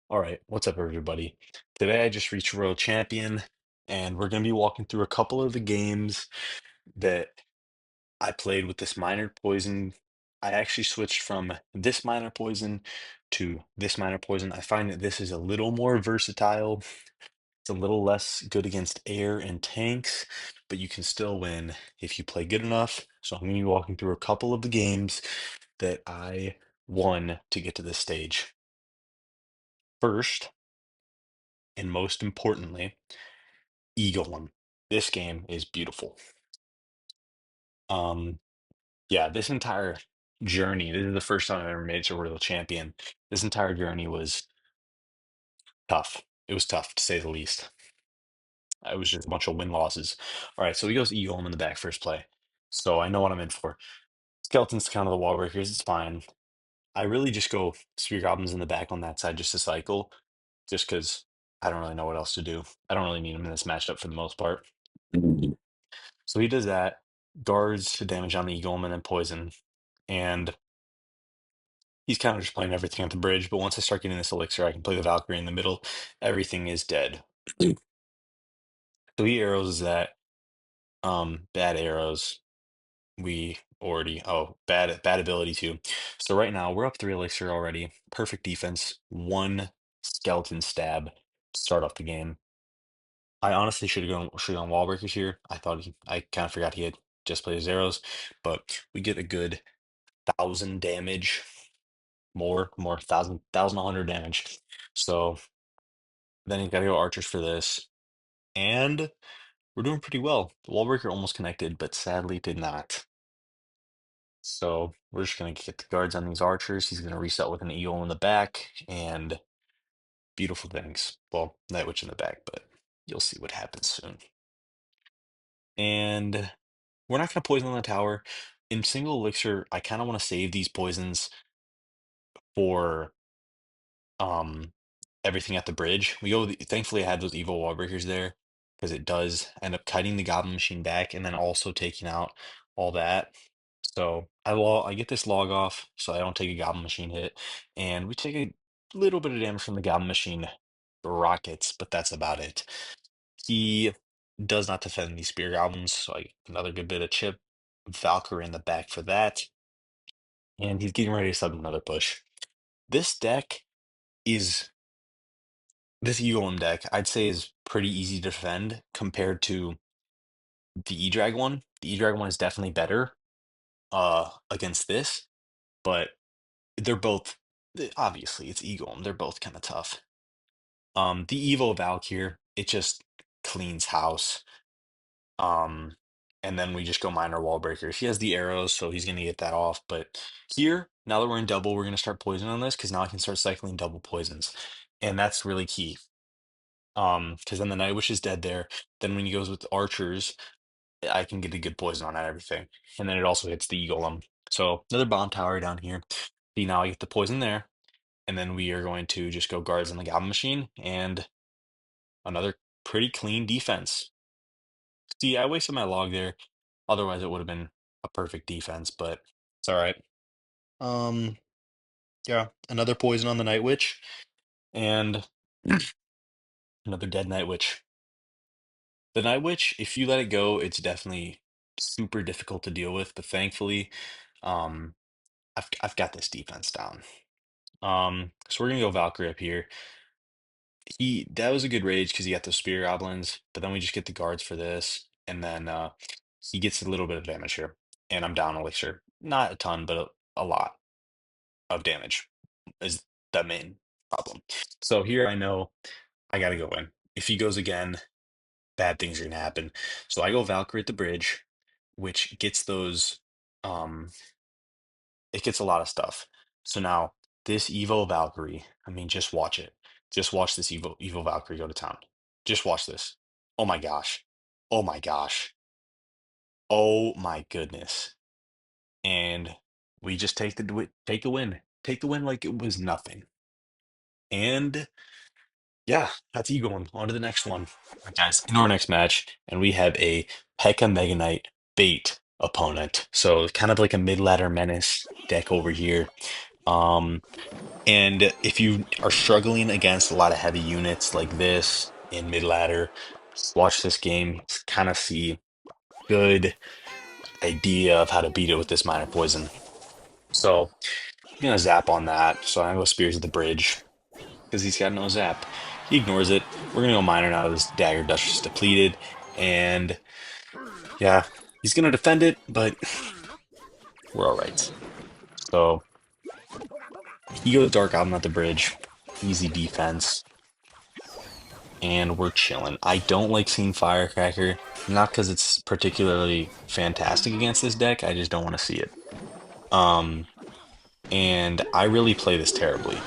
All right, what's up, everybody? Today I just reached Royal Champion, and we're going to be walking through a couple of the games that I played with this minor poison. I actually switched from this minor poison to this minor poison. I find that this is a little more versatile. It's a little less good against air and tanks, but you can still win if you play good enough. So I'm going to be walking through a couple of the games that I won to get to this stage. First, and most importantly, Eagle One. This game is beautiful. Um, yeah, this entire journey, this is the first time I've ever made it to Royal Champion. This entire journey was tough. It was tough to say the least. It was just a bunch of win losses. All right, so he goes Eagle in the back first play. So I know what I'm in for. Skeletons kind of the wall breakers, it's fine. I really just go Spear Goblins in the back on that side just to cycle, just because I don't really know what else to do. I don't really need him in this matchup for the most part. So he does that, guards the damage on the Eagleman and poison, and he's kind of just playing everything at the bridge. But once I start getting this elixir, I can play the Valkyrie in the middle. Everything is dead. So he arrows that. Bad arrows. We already bad ability too. So right now we're up 3 elixir already. Perfect defense. One skeleton stab to start off the game. I honestly should have gone wall breakers here. I kind of forgot he had just played his arrows, but we get a good 1,000 damage, more thousand 100 damage. So then you gotta go archers for this, and we're doing pretty well. The wall breaker almost connected, but sadly did not. So we're just gonna get the guards on these archers. He's gonna reset with an eagle in the back and beautiful things. Well, Night Witch in the back, but you'll see what happens soon. And we're not gonna poison the tower. In single elixir, I kind of want to save these poisons for um everything at the bridge. Thankfully I had those evil wall breakers there because it does end up cutting the goblin machine back and then also taking out all that. So I get this log off so I don't take a goblin machine hit, and we take a little bit of damage from the goblin machine rockets, but that's about it. He does not defend these spear goblins, so I get another good bit of chip. Valkyrie in the back for that, and he's getting ready to sub another push. This deck is This UOM deck, I'd say, is pretty easy to defend compared to the E-Drag one. The E-Drag one is definitely better against this, but they're both obviously it's Eagle. They're both kind of tough. The Evo Valkyr, it just cleans house. Um, and then we just go minor wall breakers. He has the arrows, so he's gonna get that off. But here, now that we're in double, we're gonna start poison on this because now I can start cycling double poisons, and that's really key. Because then the Night Witch is dead there. Then when he goes with archers, I can get a good poison on that everything. And then it also hits the Golem. So another bomb tower down here. See, now I get the poison there. And then we are going to just go guards on the Goblin Machine and another pretty clean defense. See, I wasted my log there. Otherwise, it would have been a perfect defense, but it's all right. Um, yeah, another poison on the Night Witch and another dead Night Witch. The Night Witch, if you let it go, it's definitely super difficult to deal with, but thankfully, um, I've got this defense down. So we're gonna go Valkyrie up here. That was a good rage because he got those spear goblins, but then we just get the guards for this, and then he gets a little bit of damage here, and I'm down elixir. Not a ton, but a lot of damage is the main problem. So here I know I gotta go in. If he goes again, bad things are gonna happen. So I go Valkyrie at the bridge, which gets those it gets a lot of stuff. So now this Evo Valkyrie, I mean, just watch it. Just watch this Evo Valkyrie go to town. Just watch this. Oh my gosh. Oh my gosh. Oh my goodness. And we just take the win. Take the win like it was nothing. And yeah, that's you going on to the next one. All right, guys, in our next match, and we have a Pekka Mega Knight bait opponent. So kind of like a mid-ladder menace deck over here. Um, and if you are struggling against a lot of heavy units like this in mid ladder, just watch this game, kind of see good idea of how to beat it with this minor poison. So I'm gonna zap on that. So I go Spears at the bridge because he's got no zap. He ignores it. We're gonna go minor now. This dagger Duchess is depleted, and yeah, he's gonna defend it, but we're all right. So he goes Dark Album at the bridge, easy defense, and we're chilling. I don't like seeing Firecracker, not because it's particularly fantastic against this deck. I just don't want to see it. Um, and I really play this terribly.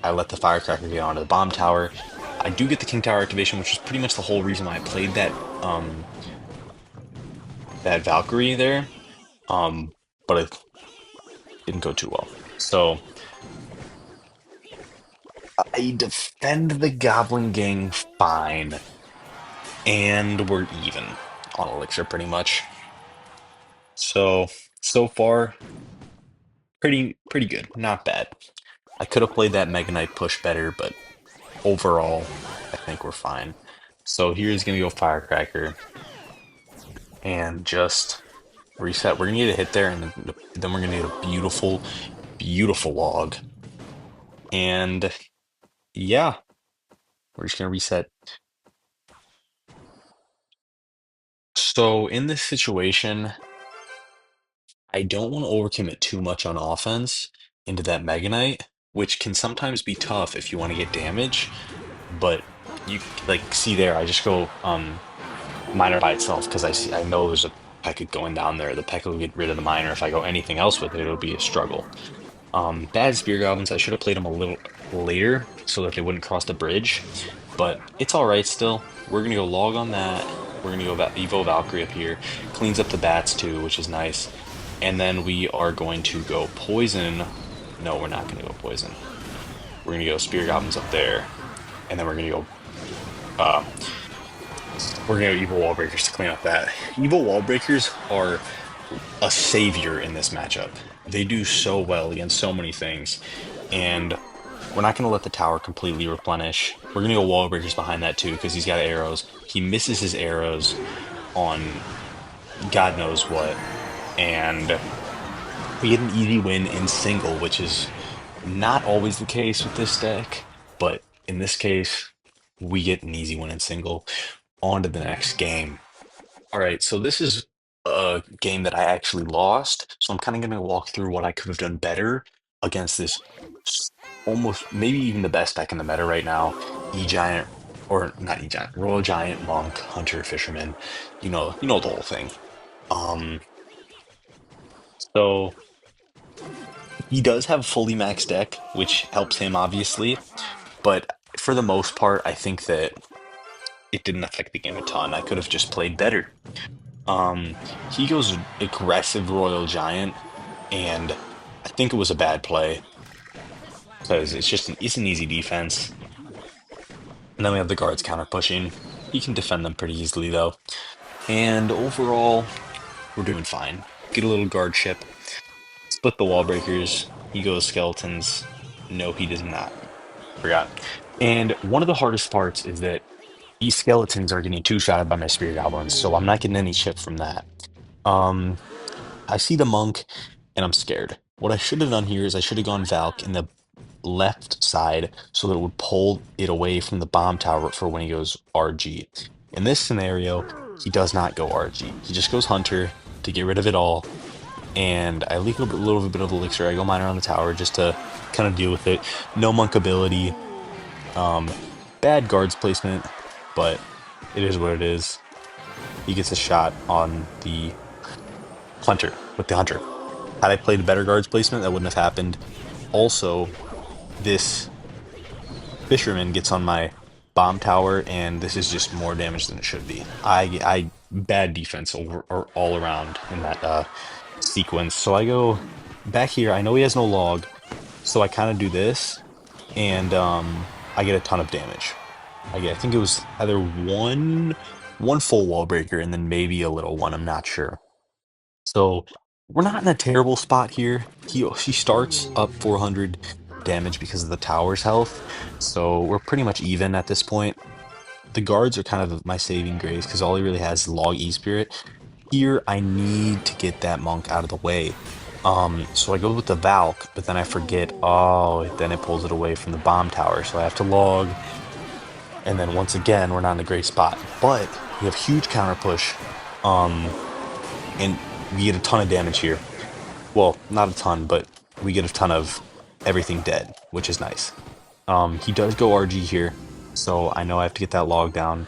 I let the Firecracker get onto the bomb tower. I do get the King Tower activation, which is pretty much the whole reason why I played that Valkyrie there. Um, but it didn't go too well. So I defend the Goblin Gang fine, and we're even on Elixir pretty much. So far, pretty good, not bad. I could have played that Mega Knight push better, but overall, I think we're fine. So here's gonna go Firecracker and just reset. We're gonna get a hit there, and then we're gonna get a beautiful log. And yeah, we're just gonna reset. So in this situation, I don't want to overcommit too much on offense into that Mega Knight, which can sometimes be tough if you want to get damage. But you like see there, I just go minor by itself because I know there's a P.E.K.K.A going down there. The P.E.K.K.A will get rid of the minor. If I go anything else with it, it'll be a struggle. Bad Spear Goblins, I should have played them a little later so that they wouldn't cross the bridge, but it's all right still. We're gonna go log on that. We're gonna go Evo Valkyrie up here. Cleans up the bats too, which is nice. And then we are going to go poison. No, we're not gonna go poison. We're gonna go Spear Goblins up there, and then uh we're gonna go Evil Wall Breakers to clean up that. Evil Wall Breakers are a savior in this matchup. They do so well against so many things, and we're not going to let the tower completely replenish. We're going to go wall breakers behind that too because he's got arrows. He misses his arrows on God knows what, and we get an easy win in single, which is not always the case with this deck, but in this case, we get an easy win in single. On to the next game. All right, so this is a game that I actually lost. So I'm kind of going to walk through what I could have done better against this almost maybe even the best deck in the meta right now. E-Giant, or not E-Giant, Royal Giant, Monk, Hunter, Fisherman. You know the whole thing. Um, so he does have a fully maxed deck, which helps him obviously. But for the most part, I think that it didn't affect the game a ton. I could have just played better. He goes aggressive Royal Giant, and I think it was a bad play because it's an easy defense. And then we have the guards counter pushing. He can defend them pretty easily though. And overall, we're doing fine. Get a little guard ship, split the wall breakers. He goes skeletons. No, he does not. Forgot. And one of the hardest parts is that these skeletons are getting two-shotted by my spirit goblins, so I'm not getting any chip from that. Um, I see the monk and I'm scared. What I should have done here is I should have gone Valk in the left side so that it would pull it away from the bomb tower for when he goes RG. In this scenario, he does not go RG. He just goes Hunter to get rid of it all. And I leak a little bit of elixir. I go miner on the tower just to kind of deal with it. No monk ability. Um, Bad guards placement, but it is what it is. He gets a shot on the Hunter with the Hunter. Had I played a better guards placement, that wouldn't have happened. Also, this fisherman gets on my bomb tower, and this is just more damage than it should be. I bad defense over or all around in that sequence. So I go back here. I know he has no log, so I kind of do this, and I get a ton of damage. I think it was either one full wall breaker and then maybe a little one. I'm not sure. So We're not in a terrible spot here. She starts up 400 damage because of the tower's health, so we're pretty much even at this point. The guards are kind of my saving grace because all he really has is log E-Spirit. Here, I need to get that monk out of the way. So I go with the Valk, but then I forget, oh, then it pulls it away from the bomb tower, so I have to log, and then once again, we're not in a great spot. But we have huge counter push, and we get a ton of damage here. Well, not a ton, but we get a ton of everything dead, which is nice. He does go RG here, so I know I have to get that log down.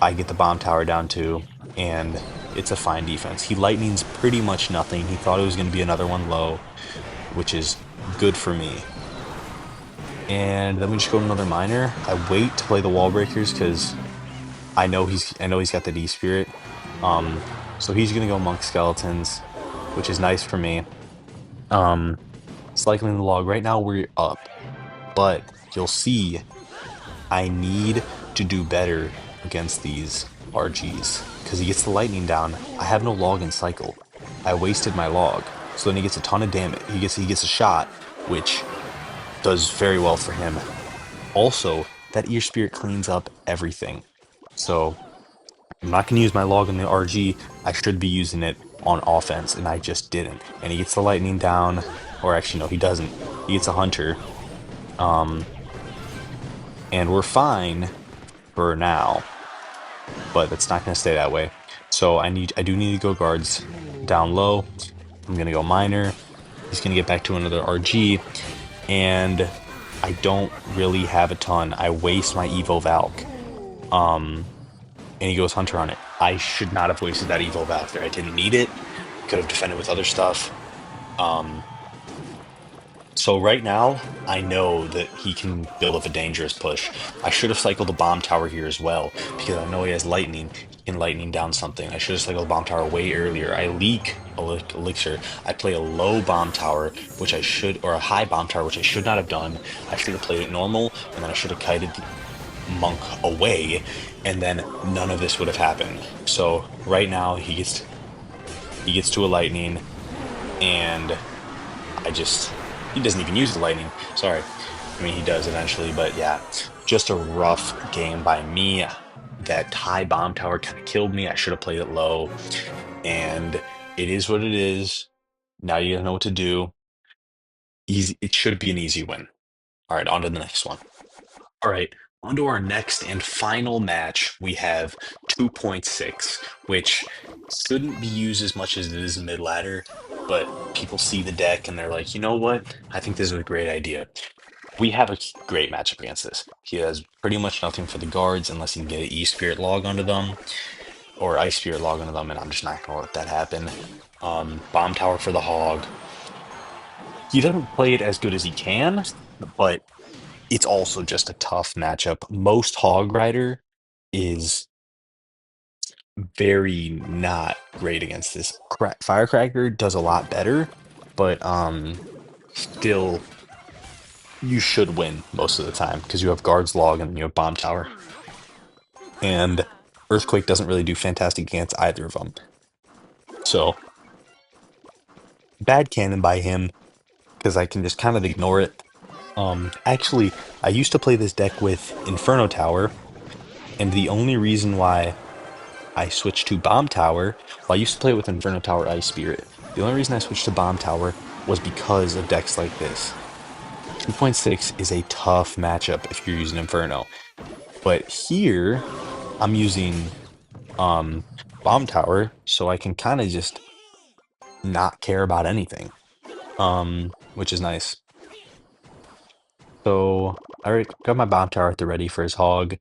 I get the bomb tower down too, and it's a fine defense. He lightnings pretty much nothing. He thought it was going to be another one low, which is good for me. And then we just go to another miner. I wait to play the wall breakers because I know he's got the D spirit. Um, so he's gonna go monk skeletons, which is nice for me. Um, Cycling the log right now we're up, but you'll see I need to do better against these RGs because he gets the lightning down. I have no log in cycle. I wasted my log, so then he gets a ton of damage. He gets a shot, which does very well for him. Also, that ear spirit cleans up everything. So I'm not going to use my log in the RG. I should be using it on offense, and I just didn't. And he gets the lightning down, or actually, no, he doesn't. He gets a hunter, um, and we're fine for now. But it's not going to stay that way. So I do need to go guards down low. I'm going to go miner. He's going to get back to another RG, and I don't really have a ton. I waste my Evo Valk. Um, and he goes Hunter on it. I should not have wasted that Evo Valk there. I didn't need it. Could have defended with other stuff. Um, so right now, I know that he can build up a dangerous push. I should have cycled the bomb tower here as well, because I know he has lightning. He can lightning down something. I should have cycled the bomb tower way earlier. I leak elixir. I play a low bomb tower, which I should, or a high bomb tower, which I should not have done. I should have played it normal, and then I should have kited the monk away, and then none of this would have happened. So right now he gets to a lightning, and I just he doesn't even use the lightning. Sorry. I mean he does eventually, but yeah, just a rough game by me. That high bomb tower kind of killed me. I should have played it low, and it is what it is. Now you know what to do. Easy. It should be an easy win. All right, on to the next one. All right, on to our next and final match. We have 2.6, which shouldn't be used as much as it is mid ladder, but people see the deck and they're like, you know what? I think this is a great idea. We have a great matchup against this. He has pretty much nothing for the guards unless he can get an E Spirit log onto them or Ice Spirit log onto them, and I'm just not going to let that happen. Bomb Tower for the Hog. He doesn't play it as good as he can, but it's also just a tough matchup. Most Hog Rider is very not great against this. Firecracker does a lot better, but still you should win most of the time because you have guards log and you have bomb tower. And Earthquake doesn't really do fantastic against either of them. So bad cannon by him because I can just kind of ignore it. Actually, I used to play this deck with Inferno Tower, and the only reason why I switched to Bomb Tower. Well, I used to play with Inferno Tower Ice Spirit. The only reason I switched to Bomb Tower was because of decks like this. 2.6 is a tough matchup if you're using Inferno. But here, I'm using Bomb Tower, so I can kind of just not care about anything, which is nice. So I already got my Bomb Tower at the ready for his Hog.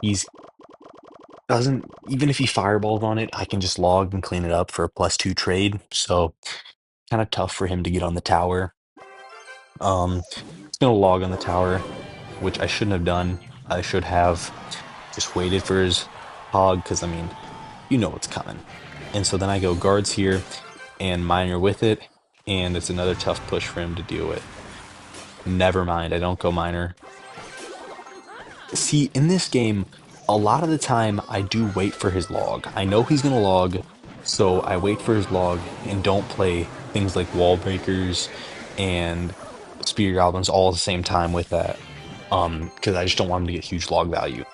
He's doesn't even if he fireballs on it, I can just log and clean it up for a +2 trade. So kind of tough for him to get on the tower. He's gonna log on the tower, which I shouldn't have done. I should have just waited for his hog, because I mean, you know what's coming. And so then I go guards here and miner with it, and it's another tough push for him to deal with. Never mind, I don't go miner. See, in this game, a lot of the time I do wait for his log. I know he's gonna log, So I wait for his log and don't play things like wall breakers and spear goblins all at the same time with that. Because I just don't want him to get huge log value.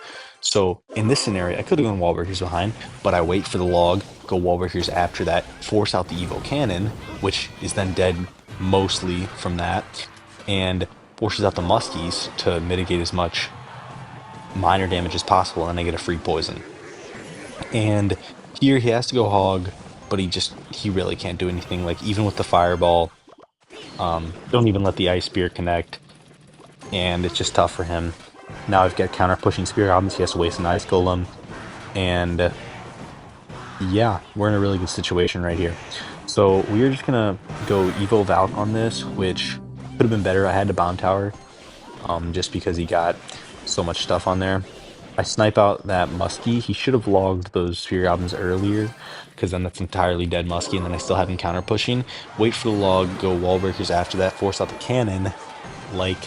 So in this scenario, I could have gone wall breakers behind, but I wait for the log, go wall breakers after that, force out the Evo cannon, which is then dead mostly from that, and forces out the muskies to mitigate as much minor damage as possible, and I get a free poison. And here he has to go hog, but he really can't do anything. Like even with the fireball, don't even let the ice spear connect, and it's just tough for him. Now I've got counter pushing spear goblins. He has to waste an ice golem, and yeah, we're in a really good situation right here. So we're just gonna go Evo Valk on this, which could have been better. I had to bomb tower, just because he got so much stuff on there. I snipe out that muskie. He should have logged those sphere goblins earlier, because then that's entirely dead muskie, and then I still have him counter pushing. Wait for the log, go wall breakers after that, force out the cannon like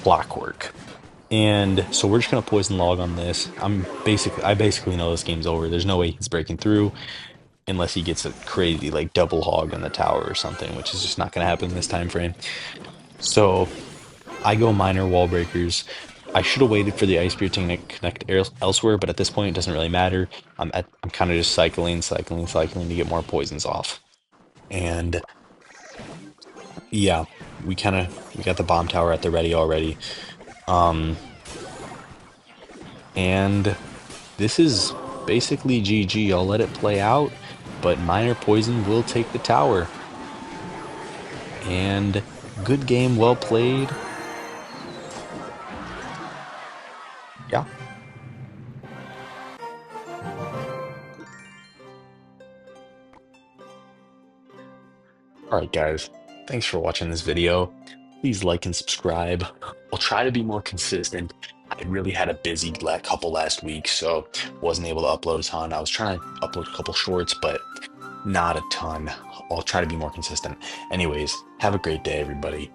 clockwork. And so we're just gonna poison log on this. I basically know this game's over. There's no way he's breaking through unless he gets a crazy like double hog on the tower or something, which is just not gonna happen in this time frame. So I go minor wall breakers. I should have waited for the ice spear to connect elsewhere, but at this point it doesn't really matter. I'm kind of just cycling to get more poisons off. And yeah, we got the bomb tower at the ready already. Um, and this is basically GG. I'll let it play out, but minor poison will take the tower. And good game, well played. Yeah. All right, guys. Thanks for watching this video. Please like and subscribe. I'll try to be more consistent. I really had a busy couple last week, so wasn't able to upload a ton. I was trying to upload a couple shorts, but not a ton. I'll try to be more consistent. Anyways, have a great day, everybody.